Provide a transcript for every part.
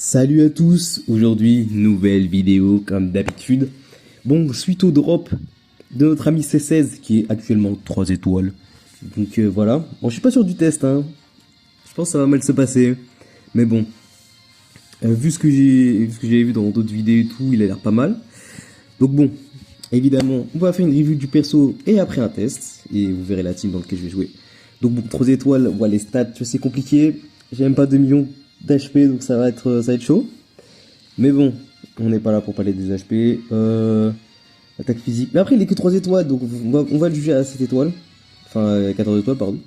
Salut à tous, aujourd'hui nouvelle vidéo comme d'habitude. Bon, suite au drop de notre ami C16 qui est actuellement 3 étoiles. Donc voilà, bon je suis pas sûr du test hein, je pense que ça va mal se passer. Mais bon, vu ce que j'ai vu dans d'autres vidéos et tout, il a l'air pas mal. Donc bon, évidemment on va faire une review du perso et après un test. Et vous verrez la team dans laquelle je vais jouer. Donc bon, 3 étoiles, voilà les stats, c'est compliqué. J'ai même pas 2 millions d'HP, donc ça va être chaud. Mais bon, on n'est pas là pour parler des HP. Attaque physique. Mais après, il est que 3 étoiles, donc on va le juger à 7 étoiles. Enfin, 14 étoiles, pardon.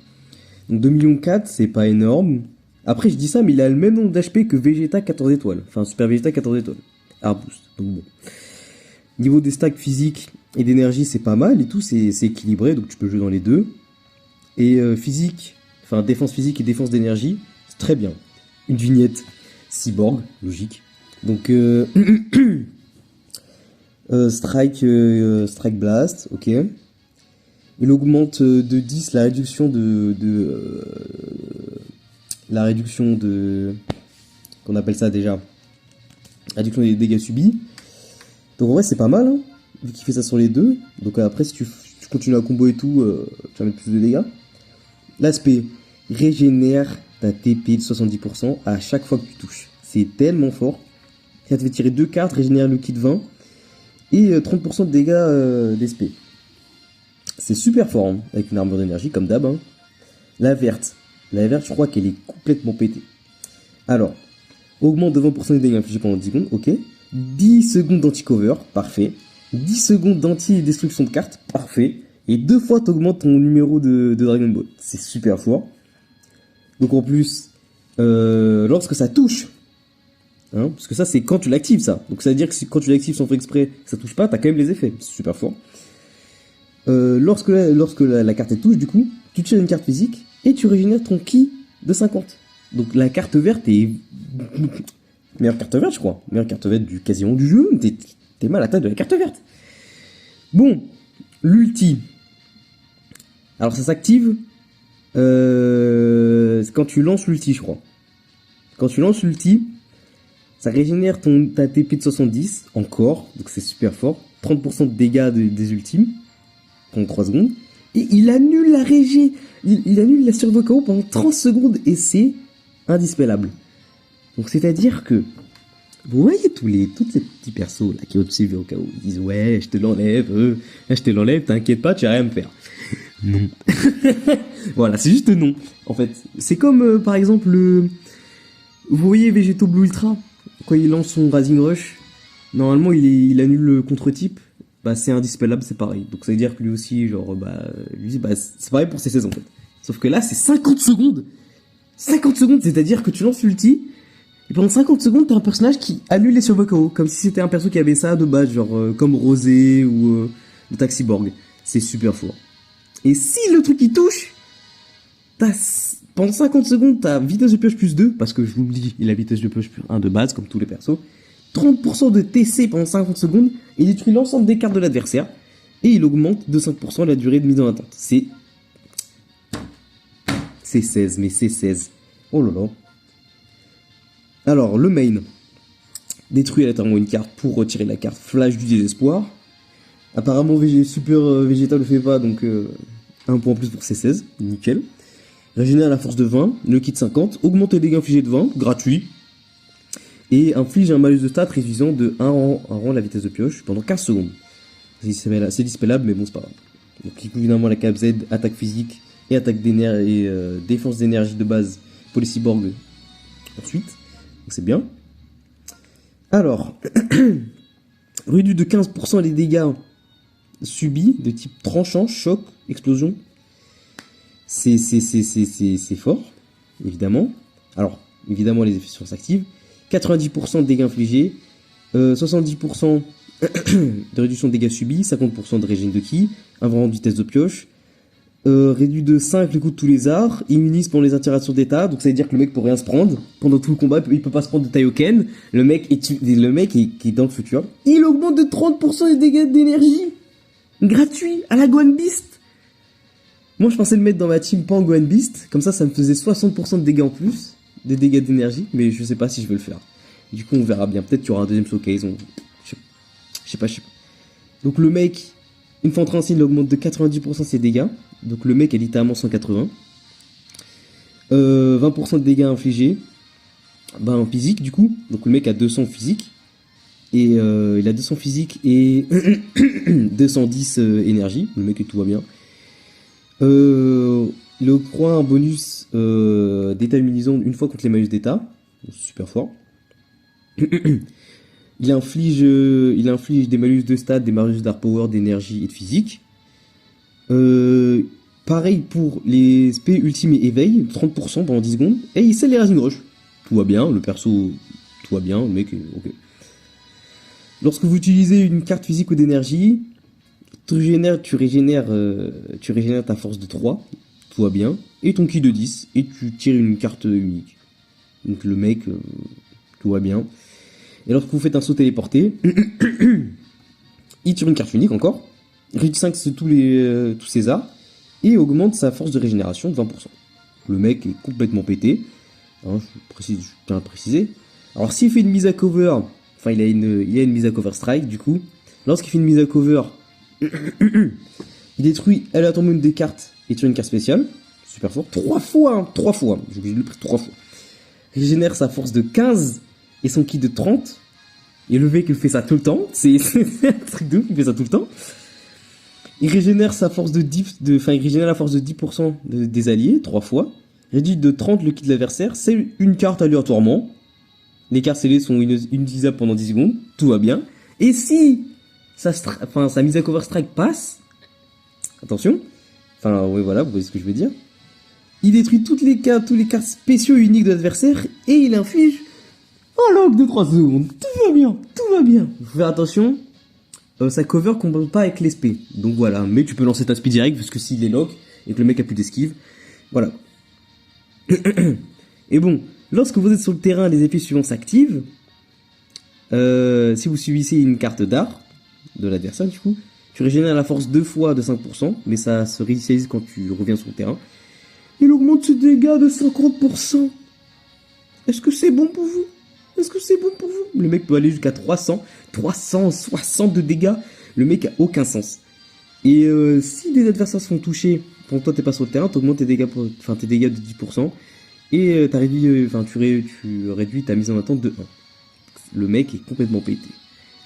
Donc 2,4 millions, c'est pas énorme. Après, je dis ça, mais il a le même nombre d'HP que Vegeta 14 étoiles. Enfin, Super Vegeta 14 étoiles. Boost. Donc bon. Niveau des stacks physiques et d'énergie, c'est pas mal et tout, c'est équilibré, donc tu peux jouer dans les deux. Et physique, enfin défense physique et défense d'énergie, c'est très bien. Une vignette cyborg, logique. Donc strike blast, ok. Il augmente de 10 la réduction qu'on appelle ça déjà, réduction des dégâts subis. Donc en vrai c'est pas mal hein, vu qu'il fait ça sur les deux. Donc après si tu continues à combo et tout, tu vas mettre plus de dégâts. L'aspect régénère ta TP de 70% à chaque fois que tu touches. C'est tellement fort. Ça te fait tirer 2 cartes, régénérer le kit 20 et 30% de dégâts d'SP. C'est super fort hein, avec une armure d'énergie comme d'hab. Hein. La verte, je crois qu'elle est complètement pétée. Alors, augmente de 20% des dégâts infligés pendant 10 secondes, ok. 10 secondes d'anti-cover, parfait. 10 secondes d'anti-destruction de cartes, parfait. Et 2 fois t'augmentes ton numéro de Dragon Ball. C'est super fort. Donc en plus, lorsque ça touche, hein, parce que ça c'est quand tu l'actives ça. Donc ça veut dire que quand tu l'actives sans faire exprès, que ça touche pas, t'as quand même les effets. C'est super fort. Lorsque la carte elle touche, du coup, tu tires une carte physique et tu régénères ton ki de 50. Donc la carte verte est meilleure carte verte, je crois. Meilleure carte verte quasiment du jeu. T'es mal à la taille de la carte verte. Bon, l'ulti. Alors ça s'active quand tu lances l'ulti, je crois. Quand tu lances l'ulti, ça régénère ta TP de 70 encore, donc c'est super fort. 30% de dégâts des ultimes pendant 3 secondes. Et il annule la régie, il annule la survie KO pendant 30 secondes et c'est indispellable. Donc c'est-à-dire que vous voyez tous ces petits persos là qui observent au KO, ils disent ouais je te l'enlève, t'inquiète pas, tu vas rien à me faire. Non. Voilà, c'est juste non. En fait, c'est comme par exemple vous voyez Vegeto Blue Ultra quand il lance son Rising Rush, normalement il annule le contre-type, bah c'est indispellable, c'est pareil. Donc ça veut dire que lui aussi genre c'est pareil pour ses saisons en fait. Sauf que là c'est 50 secondes. 50 secondes, c'est-à-dire que tu lances l'ulti et pendant 50 secondes t'as un personnage qui annule les survos KO comme si c'était un perso qui avait ça de base, genre comme Rosé ou le Taxiborg. C'est super fort. Et si le truc il touche, pendant 50 secondes, t'as vitesse de pioche plus 2, parce que je vous le dis, il a vitesse de pioche plus 1 de base, comme tous les persos. 30% de TC pendant 50 secondes, et il détruit l'ensemble des cartes de l'adversaire, et il augmente de 5% la durée de mise en attente. C'est 16, mais c'est 16. Oh là là. Alors, le main. Détruit aléatoirement une carte pour retirer la carte Flash du désespoir. Apparemment, Super Vegeta le fait pas, donc un point en plus pour C16, nickel. Régénère la force de 20, le kit 50, augmente les dégâts infligés de 20, gratuit. Et inflige un malus de stats réduisant de 1 rang la vitesse de pioche pendant 15 secondes. C'est dispellable, mais bon, c'est pas grave. Donc, évidemment, la cap Z, attaque physique et attaque d'énergie et défense d'énergie de base pour les cyborgs ensuite. Donc, c'est bien. Alors, réduit de 15% les dégâts subis de type tranchant, choc, explosion. C'est fort, évidemment. Alors, évidemment, les effets s'activent. 90% de dégâts infligés, 70% de réduction de dégâts subis, 50% de régime de ki, invariant de vitesse de pioche, réduit de 5 le coût de tous les arts, immunise pendant les interactions d'état, donc ça veut dire que le mec peut rien se prendre, pendant tout le combat, il peut pas se prendre de Taioken, le mec est dans le futur. Il augmente de 30% les dégâts d'énergie, gratuit, à la Gohan Beast. Moi je pensais le mettre dans ma team pas en Gohan Beast, comme ça me faisait 60% de dégâts en plus, des dégâts d'énergie, mais je sais pas si je vais le faire. Du coup, on verra bien. Peut-être qu'il y aura un deuxième showcase. Je sais pas. Donc le mec, une fois entré en scène, il augmente de 90% ses dégâts. Donc le mec est littéralement 180. 20% de dégâts infligés. En physique du coup. Donc le mec a 200 physique. Et il a 200 physique et 210 énergie. Le mec, tout va bien. Il octroie un bonus d'état immunisant une fois contre les malus d'état. Super fort. Il inflige des malus de stats, des malus d'art power, d'énergie et de physique. Pareil pour les SP ultime et éveil, 30% pendant 10 secondes. Et il scelle les Rising Rush. Tout va bien, le perso, tout va bien, le mec, ok. Lorsque vous utilisez une carte physique ou d'énergie, tu régénères ta force de 3, tout va bien, et ton ki de 10, et tu tires une carte unique. Donc le mec, tout va bien. Et lorsque vous faites un saut téléporté, il tire une carte unique encore, réduit 5 c'est tous ses arts, et augmente sa force de régénération de 20%. Le mec est complètement pété, hein, je tiens à préciser. Alors s'il fait une mise à cover, enfin il a une mise à cover strike du coup, lorsqu'il fait une mise à cover, il détruit aléatoirement une des cartes et tire une carte spéciale, super fort, 3 fois, j'ai obligé de le prendre 3 fois. Régénère sa force de 15 et son ki de 30, et le mec il fait ça tout le temps, c'est un truc de ouf, il fait ça tout le temps. Il régénère sa force il régénère la force de 10% des alliés, 3 fois. Réduit de 30 le ki de l'adversaire, c'est une carte aléatoirement. Les cartes scellées sont inutilisables pendant 10 secondes, tout va bien. Et si sa mise à cover strike passe, attention, ouais voilà, vous voyez ce que je veux dire. Il détruit tous les cartes spéciaux uniques de l'adversaire et il inflige un lock de 3 secondes. Tout va bien. Il faut faire attention. Sa cover combat pas avec l'espé. Donc voilà, mais tu peux lancer ta speed direct parce que s'il est lock et que le mec a plus d'esquive, voilà. Et bon, lorsque vous êtes sur le terrain, les effets suivants s'activent. Si vous subissez une carte d'art de l'adversaire, du coup, tu régénères la force 2 fois de 5%, mais ça se réinitialise quand tu reviens sur le terrain. Il augmente ses dégâts de 50%. Est-ce que c'est bon pour vous? Le mec peut aller jusqu'à 360 de dégâts. Le mec a aucun sens. Et si des adversaires sont touchés, quand toi t'es pas sur le terrain, t'augmentes tes dégâts de 10%. Et tu réduis ta mise en attente de 1. Le mec est complètement pété.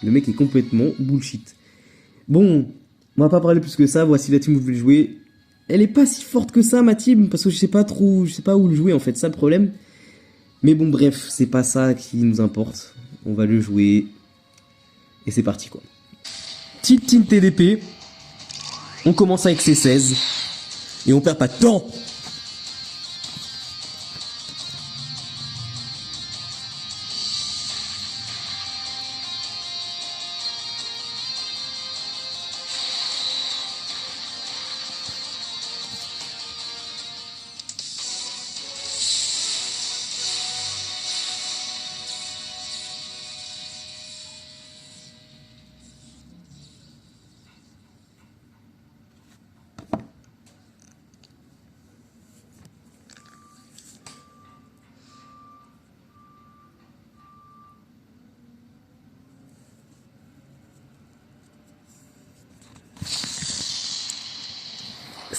Le mec est complètement bullshit. Bon, on va pas parler plus que ça. Voici la team où vous voulez jouer. Elle est pas si forte que ça, ma team, parce que je sais pas où le jouer en fait, ça le problème. Mais bon, bref, c'est pas ça qui nous importe. On va le jouer. Et c'est parti quoi. Petite team TDP. On commence avec C16. Et on perd pas de temps.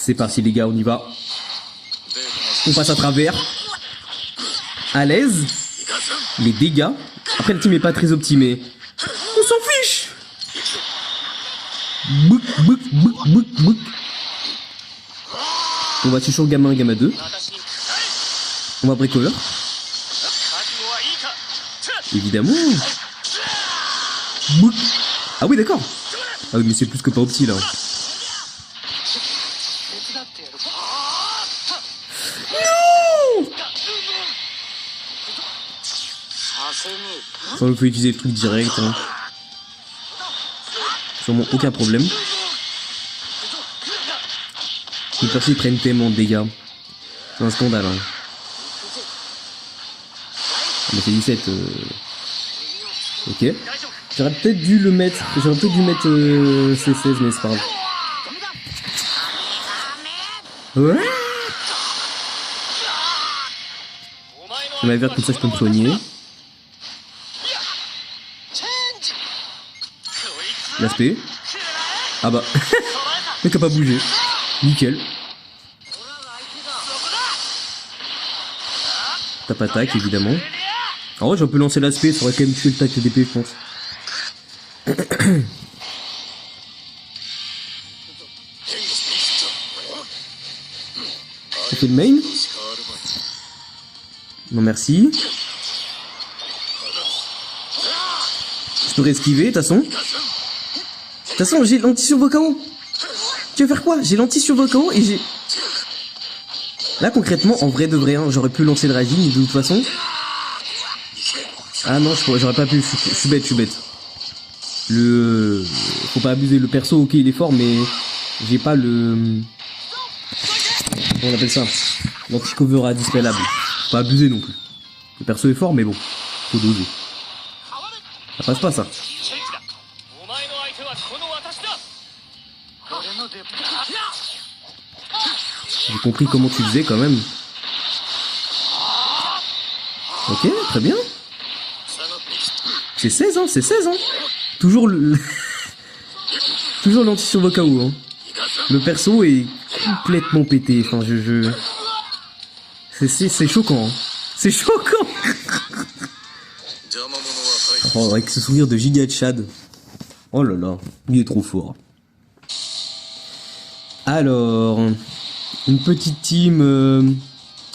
C'est parti les gars, on y va. On passe à travers. À l'aise. Les dégâts. Après le team est pas très optimé. On s'en fiche. Bouk. On va toujours gamma 1, gamma 2. On va break over. Évidemment. Bouk. Ah oui d'accord. Ah oui mais c'est plus que pas opti là. On peut utiliser le truc direct. Hein. Sûrement aucun problème. Les persos ils prennent tellement de dégâts. C'est un scandale. Hein. Mais c'est 17. Ok. J'aurais peut-être dû mettre C16 mais c'est pas grave. Ouais. Je m'avère comme ça je peux me soigner. L'aspect. Ah bah. Le mec a pas bougé. Nickel. Tape attaque évidemment. En vrai j'aurais pu lancer l'aspect, ça aurait quand même tué le tac d'épée je pense. On fait le main. Non merci. Je peux esquiver de toute façon. De toute façon j'ai l'anti sur Vokao. Tu veux faire quoi? J'ai l'anti sur Vokao et j'ai... Là concrètement en vrai de vrai hein, j'aurais pu lancer le Rising de toute façon. Ah non j'aurais pas pu, je suis bête, Faut pas abuser, le perso ok il est fort mais j'ai pas le... Comment on appelle ça? L'anti-cover à dispellable. Faut pas abuser non plus. Le perso est fort mais bon, faut doser. Ça passe pas ça. J'ai compris comment tu faisais quand même. Ok, très bien. C'est 16 hein, c'est 16 hein. Toujours le... Toujours l'anti sur Vokao hein. Le perso est complètement pété, enfin c'est choquant hein. C'est choquant. Oh, avec ce sourire de Giga Chad. Oh là là, il est trop fort. Alors, une petite team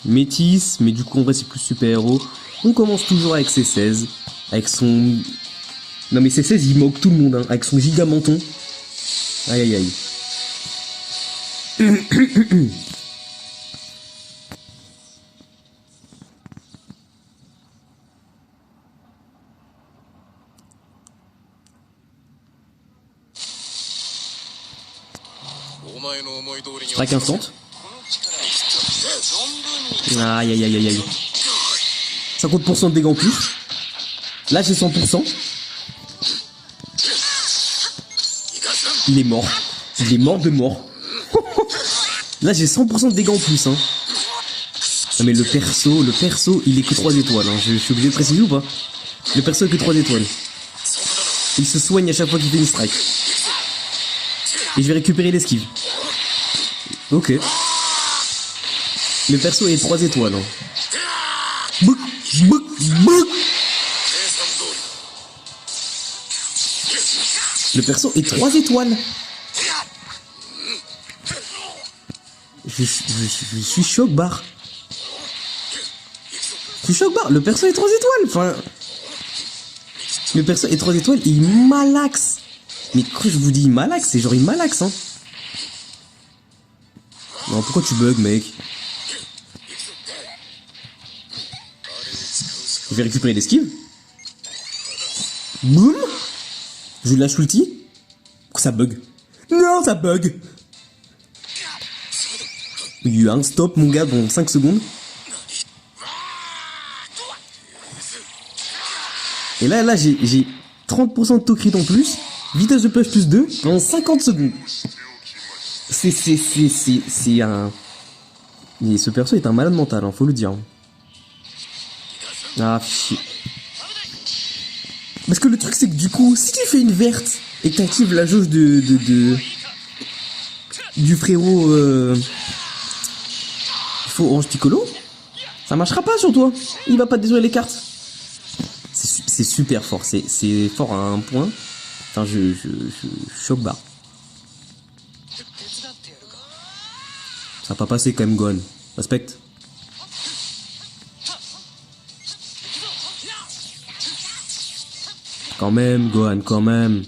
métisse, mais du coup en vrai c'est plus super-héros. On commence toujours avec C16, avec son... Non mais C16 il moque tout le monde, hein, avec son giga menton. Aïe aïe aïe. Strike instant. Aïe aïe aïe aïe aïe. 50% de dégâts en plus. Là j'ai 100%. Il est mort. Il est mort de mort. Là j'ai 100% de dégâts en plus hein. Non mais le perso il est que 3 étoiles hein. Je suis obligé de préciser ou pas? Le perso est que 3 étoiles. Il se soigne à chaque fois qu'il fait une strike. Et je vais récupérer l'esquive. Ok. Le perso est 3 étoiles. Hein. Bouc, bouc, bouc. Le perso est 3 étoiles. Je suis choc barre. Je suis choc barre. Le perso est 3 étoiles. Enfin. Le perso est 3 étoiles. Il malaxe. Mais quand je vous dis il malaxe, c'est genre il malaxe hein. Non, pourquoi tu bugs mec? Je vais récupérer l'esquive. Boum. Je lâche l'ulti. Ça bug. Non, ça bug. Il y a eu un stop mon gars dans 5 secondes. Et là j'ai 30% de taux crit en plus. Vitesse de push plus 2 en 50 secondes. C'est un... Mais ce perso est un malade mental, hein, faut le dire. Ah, chier. Parce que le truc, c'est que du coup, si tu fais une verte et que t'actives la jauge du frérot faux orange piccolo, ça marchera pas sur toi. Il va pas te détruire les cartes. C'est super fort, c'est fort à un point. Enfin, je choque barre. Ça va pas passer quand même, Gohan. Respecte. Quand même, Gohan, quand même.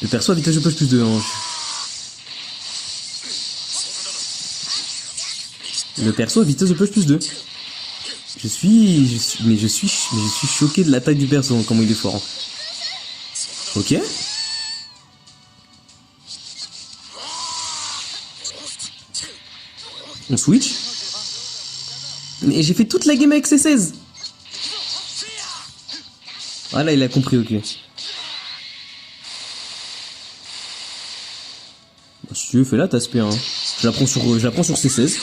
Le perso a vitesse de push plus 2. Hein. Le perso a vitesse de push plus 2. Je suis choqué de l'attaque du perso, hein, comment il est fort. Hein. Ok. On switch. Mais j'ai fait toute la game avec C16. Ah là il a compris, ok. Bah, si tu veux, fais-la, t'as spé, hein. Je la prends sur C16.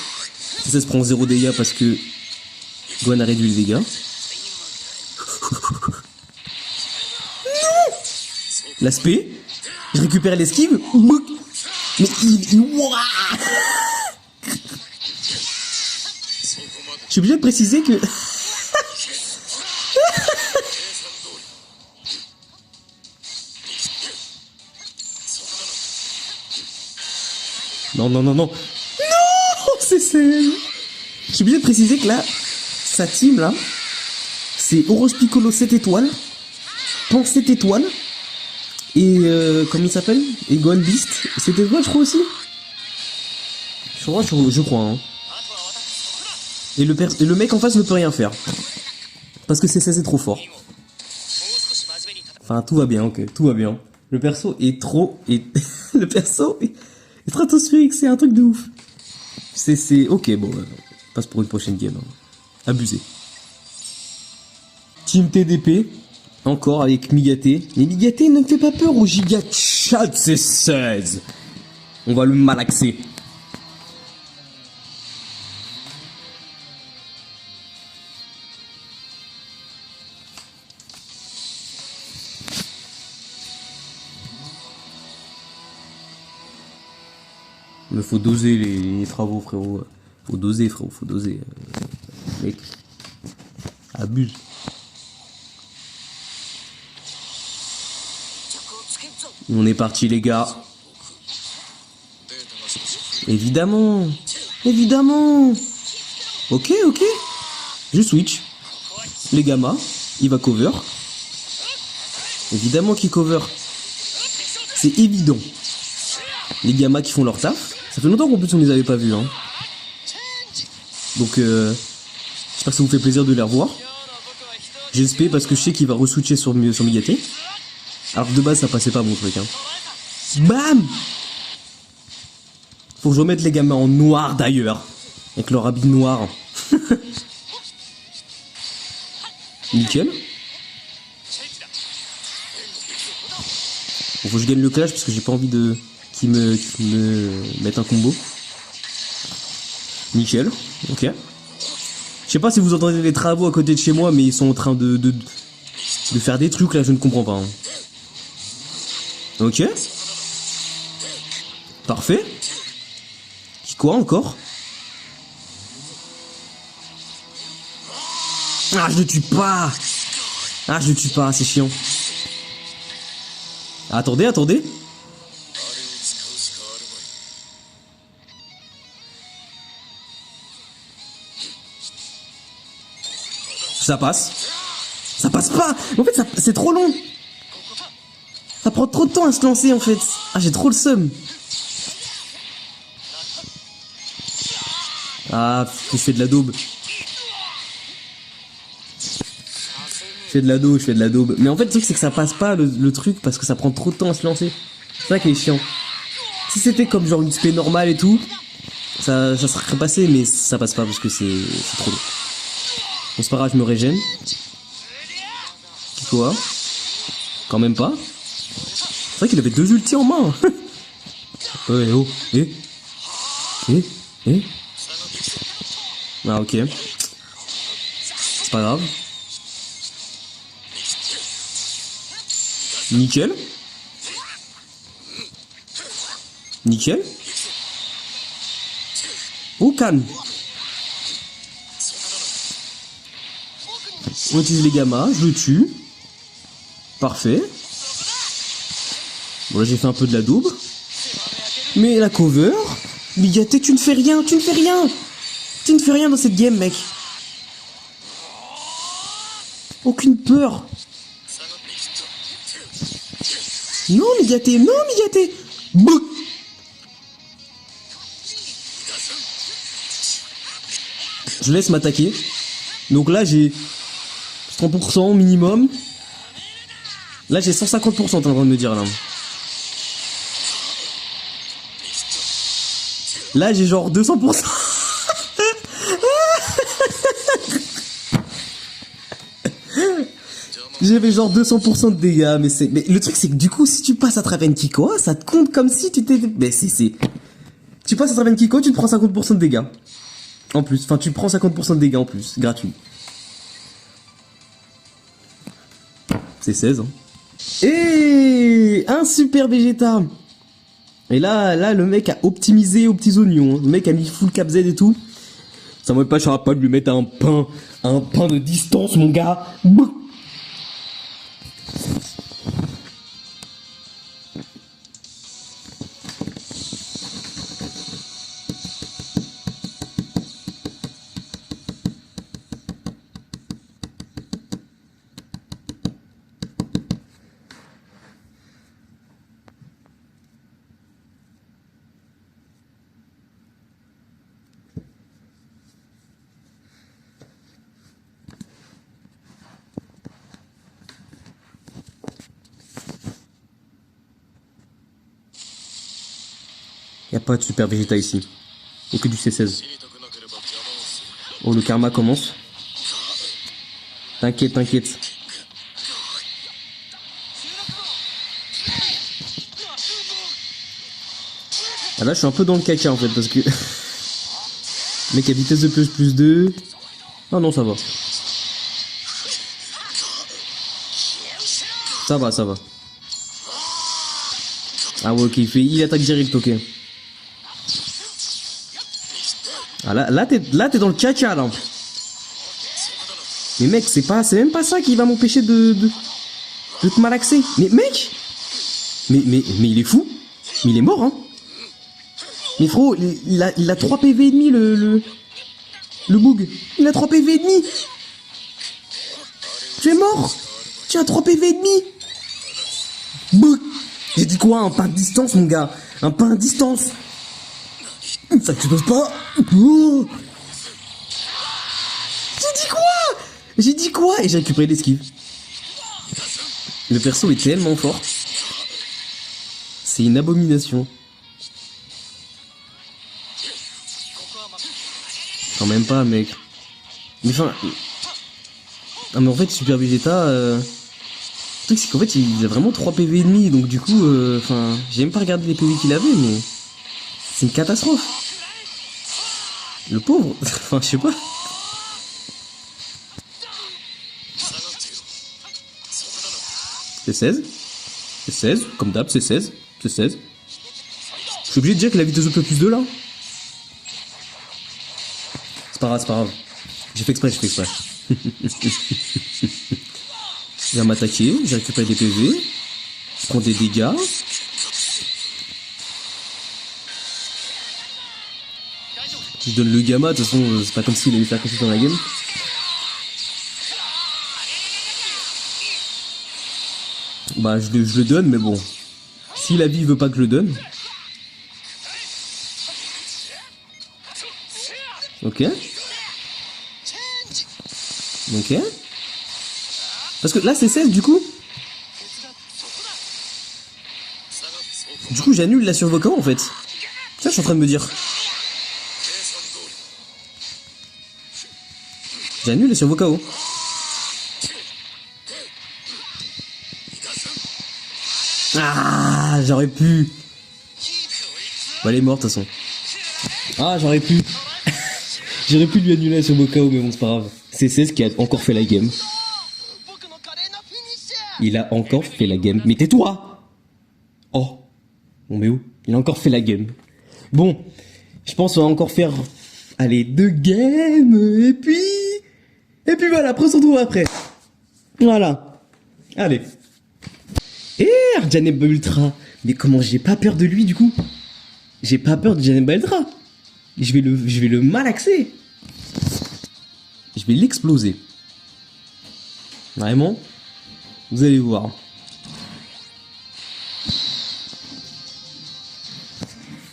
C16 prend 0 dégâts parce que Gohan a réduit les dégâts. L'aspect. Je récupère l'esquive. Bouc. Mais il... Ouah. Je suis obligé de préciser que... Non, non, non, non. Non, c'est... Je suis obligé de préciser que là, sa team, là, c'est Oros Piccolo 7 étoiles, Pan 7 étoiles, et comment il s'appelle? Et Gohan Beast 7 étoiles, je crois aussi. Je crois, hein. Et le mec en face ne peut rien faire. Parce que c'est trop fort. Enfin, tout va bien, ok, tout va bien. Le perso est trop... le perso est stratosphérique, c'est un truc de ouf. C'est... Ok, bon, passe pour une prochaine game. Hein. Abusé. Team TDP, encore avec Migaté. Mais Migaté ne me fait pas peur au Giga Chat, c'est 16. On va le malaxer. Mais faut doser les travaux, frérot. Faut doser, frérot, faut doser. Mec, abuse. On est parti, les gars. Évidemment. Évidemment. Ok, ok. Je switch. Les gammas, il va cover. Évidemment qu'il cover. C'est évident. Les gammas qui font leur taf. Ça fait longtemps qu'en plus on les avait pas vus, hein. Donc j'espère que ça vous fait plaisir de les revoir. J'espère parce que je sais qu'il va re-switcher sur Migaté. Alors que de base ça passait pas mon truc, hein. Bam! Faut que je remette les gamins en noir d'ailleurs. Avec leur habit noir. Nickel. Bon, faut que je gagne le clash parce que j'ai pas envie de... Qui me mettent un combo. Nickel, ok. Je sais pas si vous entendez les travaux à côté de chez moi, mais ils sont en train de faire des trucs là, je ne comprends pas. Hein. Ok. Parfait. Quoi encore? Ah, je le tue pas. Ah, je le tue pas, c'est chiant. Attendez, attendez. Ça passe. Ça passe pas. En fait, c'est trop long. Ça prend trop de temps à se lancer, en fait. Ah, j'ai trop le seum. Ah, je fais de la daube. Je fais de la daube. Mais en fait, le truc, c'est que ça passe pas le truc parce que ça prend trop de temps à se lancer. C'est ça qui est chiant. Si c'était comme genre une spé normale et tout, ça serait passé, mais ça passe pas parce que c'est trop long. Bon, c'est pas grave, je me régène. Quoi? Quand même pas. C'est vrai qu'il avait 2 ultis en main. Ouais, oh, Ah, ok. C'est pas grave. Nickel. Nickel. Oh, calme. On utilise les gammas, je le tue. Parfait. Bon, là j'ai fait un peu de la daube. Mais la cover... Migaté, tu ne fais rien, tu ne fais rien. Tu ne fais rien dans cette game, mec. Aucune peur. Non, Migaté, non, Migaté. Bouh. Je laisse m'attaquer. Donc là, j'ai 100% minimum. Là, j'ai 150%, t'es en train de me dire, là. Là, j'ai genre 200%. J'avais genre 200% de dégâts, mais le truc, c'est que du coup, si tu passes à travers Kiko, ça te compte comme si tu t'étais... Mais tu passes à travers Kiko, tu te prends 50% de dégâts. En plus, enfin, tu prends 50% de dégâts en plus, gratuit. C'est 16, hein. fait un super Vegeta. Et là, le mec a optimisé aux petits oignons. Hein. Le mec a mis full cap Z et tout. Ça m'aurait pas cher pas de lui mettre un pain de distance, mon gars. Bouh. Y a pas de super Vegeta ici. Y'a que du C16. Oh, le karma commence. T'inquiète, t'inquiète. Ah là, je suis un peu dans le caca en fait parce que. Mec à vitesse de plus 2. Ah non, ça va. Ça va, ça va. Ah ouais, ok, il attaque direct, ok. Ah là t'es dans le caca là. Mais mec, c'est même pas ça qui va m'empêcher de te malaxer. Mais mec, mais il est fou. Mais il est mort, hein. Mais frérot, il a 3 PV et demi le boug. Il a 3 PV et demi. Tu es mort. Tu as 3 PV et demi. Boug. J'ai dit quoi? Un pain de distance, mon gars. Un pain de distance. Ça explose pas. Oh. J'ai dit quoi? Et j'ai récupéré l'esquive. Le perso est tellement fort. C'est une abomination. Quand même pas, mec. Mais enfin... Ah mais en fait, Super Vegeta... Le truc c'est qu'en fait, il a vraiment 3 PV et demi. Donc du coup, enfin... j'ai même pas regardé les PV qu'il avait, mais... C'est une catastrophe. Le pauvre. Enfin, je sais pas. C'est 16. C'est 16. Comme d'hab, c'est 16. C'est 16. Je suis obligé de dire que la vitesse de plus 2 là. C'est pas grave, c'est pas grave. J'ai fait exprès, Il va m'attaquer, j'ai récupéré des PV. Je prends des dégâts. Je donne le gamma, de toute façon, c'est pas comme s'il allait faire quelque chose dans la game. Bah, je le donne, mais bon. Si la vie veut pas que je le donne. Ok. Ok. Parce que là, c'est 16, du coup. Du coup, j'annule la survoca, en fait. Ça, je suis en train de me dire. J'annule la survoca. Ah, j'aurais pu. Bah, elle est morte, de toute façon. Ah, j'aurais pu. J'aurais pu lui annuler sur Bokao, mais bon, c'est pas grave. C'est ce qui a encore fait la game. Il a encore fait la game. Mais tais-toi! Oh. On met où? Il a encore fait la game. Bon. Je pense qu'on va encore faire... Allez, 2 games. Et puis voilà, après on se retrouve après. Voilà. Allez. Et Arjaneba Ultra. Mais comment j'ai pas peur de lui, du coup? J'ai pas peur de Arjaneba Ultra. Je vais le malaxer. Je vais l'exploser. Vraiment. Vous allez voir.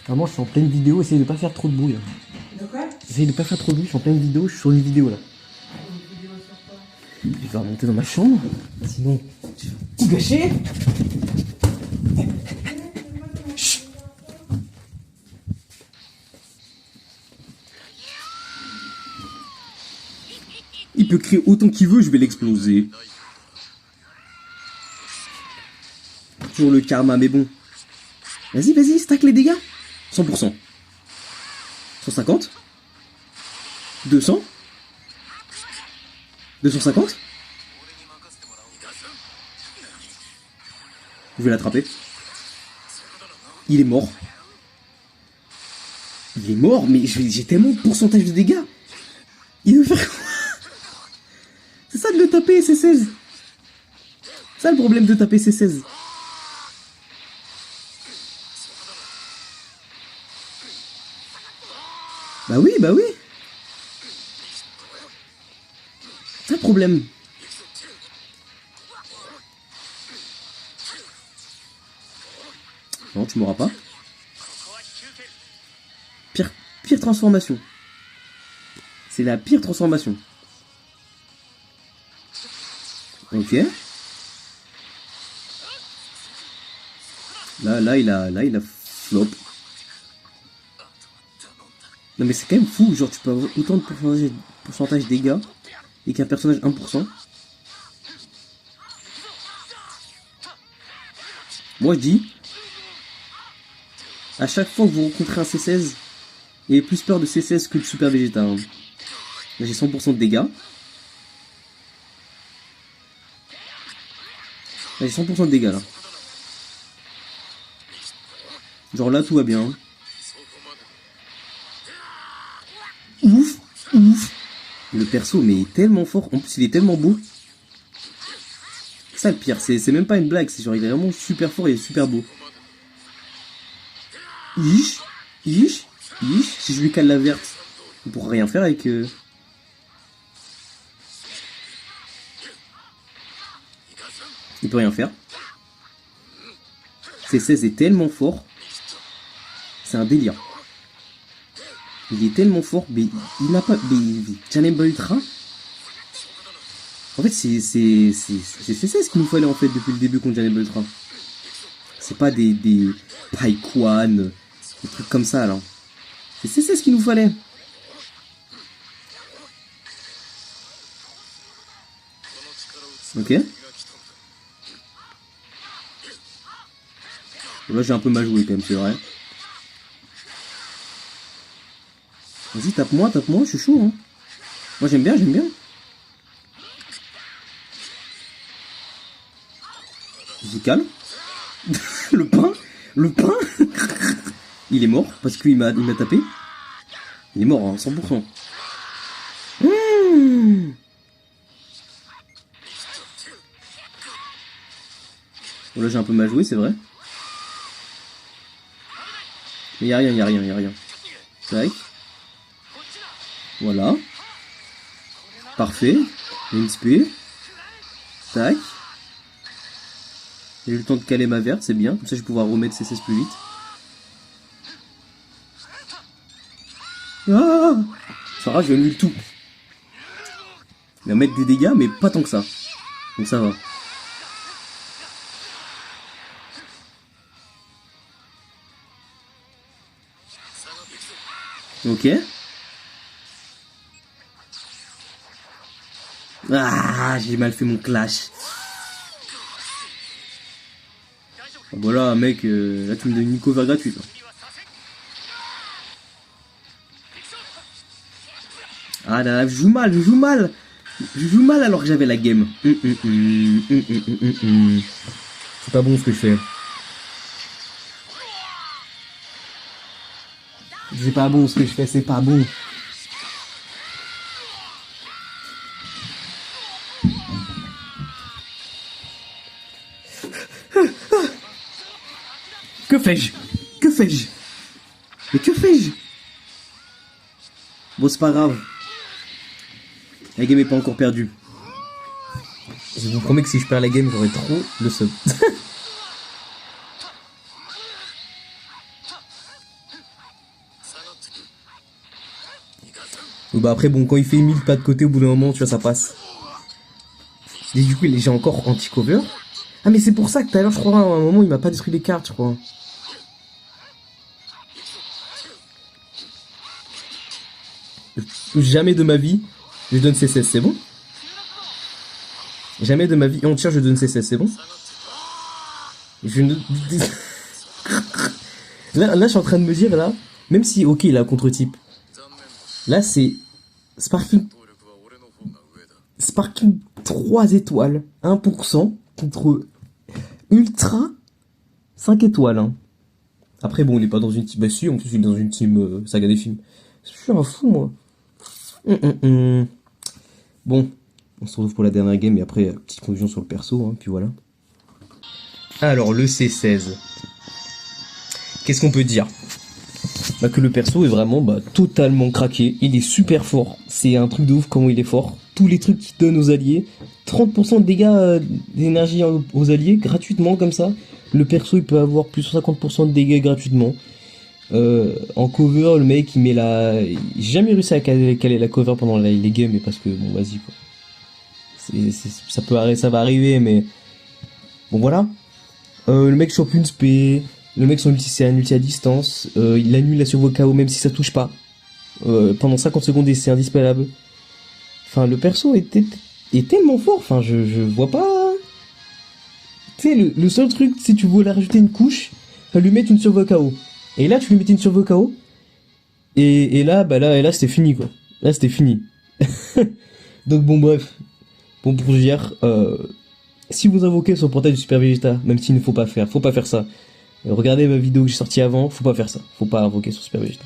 Vraiment, je suis en pleine vidéo. Essayez de pas faire trop de bruit. Là. De quoi? Essayez de pas faire trop de bruit. Je suis en pleine vidéo. Je suis sur une vidéo là. Une vidéo sur quoi? Je vais remonter dans ma chambre. Sinon, tu vas tout gâcher. Chut. Il peut crier autant qu'il veut. Je vais l'exploser. Toujours le karma, mais bon. Vas-y, stack les dégâts. 100%. 150. 200. 250. Je vais l'attraper. Il est mort. Il est mort, mais j'ai tellement de pourcentage de dégâts. Il veut faire quoi? C'est ça de le taper, C16. C'est ça le problème de taper C16. Bah oui, bah oui. C'est ça le problème. Non, tu m'auras pas. Pire transformation. C'est la pire transformation. Ok. Là, il a flop. Non mais c'est quand même fou, genre tu peux avoir autant de pourcentage dégâts et qu'un personnage 1%. Moi je dis, à chaque fois que vous rencontrez un C16, il y a plus peur de C16 que de Super Vegeta. Hein. Là j'ai 100% de dégâts. Là j'ai 100% de dégâts là. Genre là tout va bien. Ouf, ouf. Le perso mais il est tellement fort, en plus il est tellement beau. C'est ça le pire, c'est même pas une blague, c'est genre il est vraiment super fort et il est super beau. Ish, ish, ish, si je lui cale la verte, il pourra rien faire avec... Il peut rien faire. C16 est tellement fort, c'est un délire. Il est tellement fort, mais il n'a pas... Janemba Ultra. En fait, c'est C16 qu'il nous fallait en fait depuis le début contre Janemba Ultra. C'est pas des Paikwan, des trucs comme ça là. C'est C16 qu'il nous fallait. Ok. Là j'ai un peu mal joué quand même, c'est vrai. Vas-y, tape-moi, je suis chaud. Hein. Moi j'aime bien, j'aime bien. Vas-y, calme. Le pain. Il est mort parce qu'il m'a tapé. Il est mort, hein, 100%. Bon, là j'ai un peu mal joué, c'est vrai. Mais y'a rien. Tac. Voilà. Parfait. Une XP. Tac. J'ai eu le temps de caler ma verte, c'est bien. Comme ça je vais pouvoir remettre C16 plus vite. Ah, Sarah, je vais nul tout. Il va mettre des dégâts, mais pas tant que ça. Donc ça va. Ok. Ah, j'ai mal fait mon clash. Ah, voilà, mec, là tu me donnes une cover gratuite. Ah là, je joue mal. Je joue mal alors que j'avais la game. C'est pas bon ce que je fais. C'est pas bon ce que je fais, c'est pas bon. Que fais-je? Mais que fais-je? Bon, c'est pas grave. La game est pas encore perdue. Je vous promets que si je perds la game, j'aurai trop le seum. Bah après, bon, quand il fait 1000 pas de côté, au bout d'un moment, tu vois, ça passe. Et du coup, j'ai encore anti-cover. Ah, mais c'est pour ça que tout à l'heure, je crois, à un moment, il m'a pas détruit les cartes, je crois. Jamais de ma vie, je donne C16, c'est bon? Jamais de ma vie entière, je donne C16, c'est bon? Je ne... là, je suis en train de me dire, là, même si, ok, il a un contre-type. Là, c'est Sparking 3 étoiles, 1% contre Ultra 5 étoiles, hein. Après, bon, il est pas dans une team. Bah, si, en plus, il est dans une team saga des films. Je suis un fou, moi. Bon, on se retrouve pour la dernière game et après, petite conclusion sur le perso, hein, puis voilà. Alors, le C16. Qu'est-ce qu'on peut dire? Bah, que le perso est vraiment totalement craqué. Il est super fort. C'est un truc de ouf comment il est fort. Tous les trucs qu'il donne aux alliés. 30% de dégâts d'énergie aux alliés gratuitement comme ça. Le perso il peut avoir plus de 50% de dégâts gratuitement. En cover, le mec il met la... J'ai jamais réussi à caler la cover pendant les games, mais parce que bon vas-y quoi. Ça va arriver, mais bon voilà. Le mec chope une spé. Le mec son ulti c'est un ulti à distance. Il annule la survie KO même si ça touche pas. Pendant 50 secondes et c'est indispellable. Enfin le perso est tellement fort. Enfin je vois pas. Tu sais le seul truc si tu voulais rajouter une couche, lui mettre une survie KO. Et là tu lui mettais une survie KO. Et là c'était fini quoi. Là c'était fini. Donc bon bref. Bon pour dire, si vous invoquez sur le portail du Super Vegeta, même s'il ne faut pas faire ça. Regardez ma vidéo que j'ai sortie avant, faut pas faire ça. Faut pas invoquer sur Super Vegeta.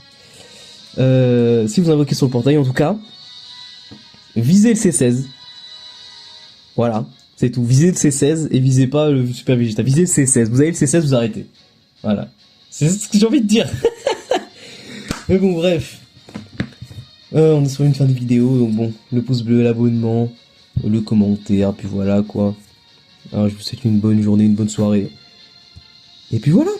Si vous invoquez sur le portail, en tout cas, visez le C16. Voilà, c'est tout. Visez le C16 et visez pas le Super Vegeta. Visez le C16. Vous avez le C16, vous arrêtez. Voilà. C'est ce que j'ai envie de dire. Mais bon, bref. On est sur une fin de vidéo, donc bon, le pouce bleu, l'abonnement, le commentaire, puis voilà quoi. Alors, je vous souhaite une bonne journée, une bonne soirée. Et puis voilà.